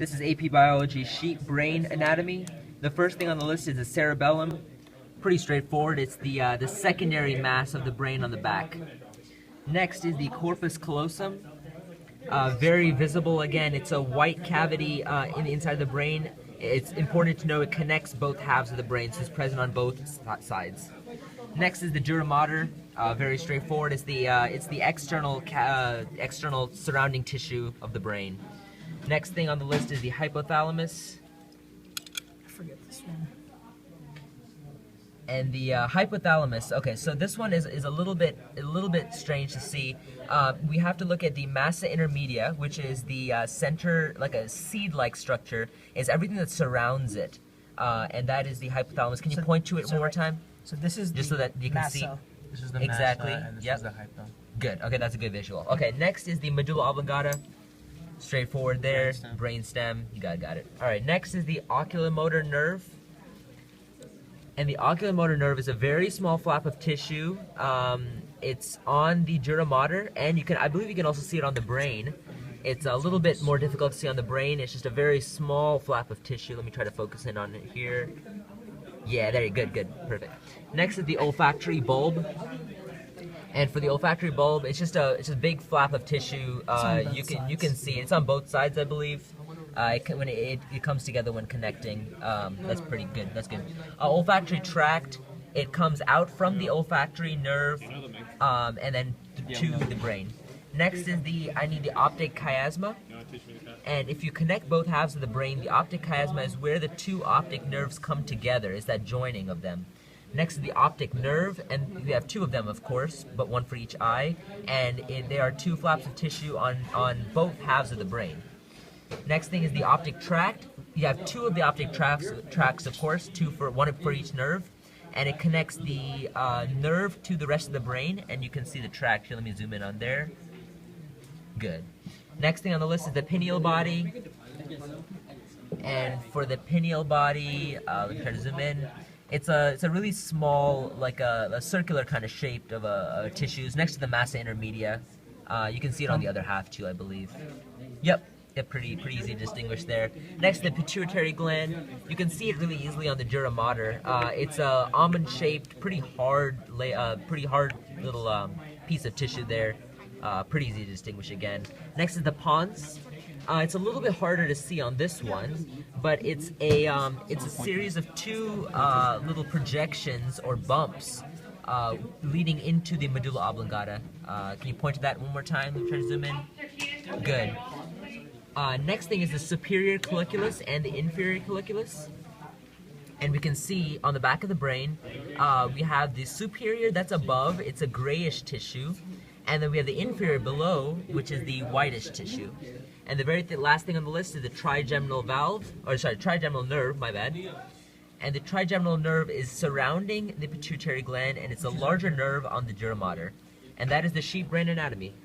This is AP Biology Sheep Brain Anatomy. The first thing on the list is the cerebellum. Pretty straightforward. It's the secondary mass of the brain on the back. Next is the corpus callosum. Very visible again. It's a white cavity in the inside of the brain. It's important to know it connects both halves of the brain, so it's present on both sides. Next is the dura mater. Very straightforward. It's the external surrounding tissue of the brain. Next thing on the list is the hypothalamus. I forget this one. And the hypothalamus. Okay, so this one is a little bit strange to see. We have to look at the massa intermedia, which is the center, like a seed-like structure, is everything that surrounds it, and that is the hypothalamus. Can you point to it one more time? So this is just so that you can massa. see. This is the Exactly. massa, and this Yep. is the hypo. Good. Okay, that's a good visual. Okay, next is the medulla oblongata. Straightforward there. Brainstem. Brainstem. You got it. All right. Next is the oculomotor nerve. And the oculomotor nerve is a very small flap of tissue. It's on the dura mater, and I believe you can also see it on the brain. It's a little bit more difficult to see on the brain. It's just a very small flap of tissue. Let me try to focus in on it here. Yeah, there you go. Good, perfect. Next is the olfactory bulb. And for the olfactory bulb, it's just a big flap of tissue. You can see it's on both sides, I believe. When it comes together when connecting, that's pretty good. That's good. Olfactory tract, it comes out from the olfactory nerve, and then to the brain. Next is I need the optic chiasma. And if you connect both halves of the brain, the optic chiasma is where the two optic nerves come together. It's that joining of them. Next is the optic nerve, and we have two of them, of course, but one for each eye. And there are two flaps of tissue on both halves of the brain. Next thing is the optic tract. You have two of the optic tracts, of course, one for each nerve, and it connects the nerve to the rest of the brain, and you can see the tract. Here, let me zoom in on there. Good. Next thing on the list is the pineal body, and for the pineal body, let me try to zoom in. It's a really small, like a circular kind of shape of tissues next to the massa intermedia. You can see it on the other half too, I believe. Yep. Yeah, pretty easy to distinguish there. Next, the pituitary gland. You can see it really easily on the dura mater. It's a almond-shaped, pretty hard little piece of tissue there. Pretty easy to distinguish again. Next is the pons. It's a little bit harder to see on this one, but it's a series of two little projections or bumps leading into the medulla oblongata. Can you point to that one more time? Try to zoom in. Good. Next thing is the superior colliculus and the inferior colliculus. And we can see on the back of the brain, we have the superior that's above, it's a grayish tissue. And then we have the inferior below, which is the whitish tissue. And the very last thing on the list is the trigeminal trigeminal nerve, my bad. And the trigeminal nerve is surrounding the pituitary gland, and it's a larger nerve on the dura mater. And that is the sheep brain anatomy.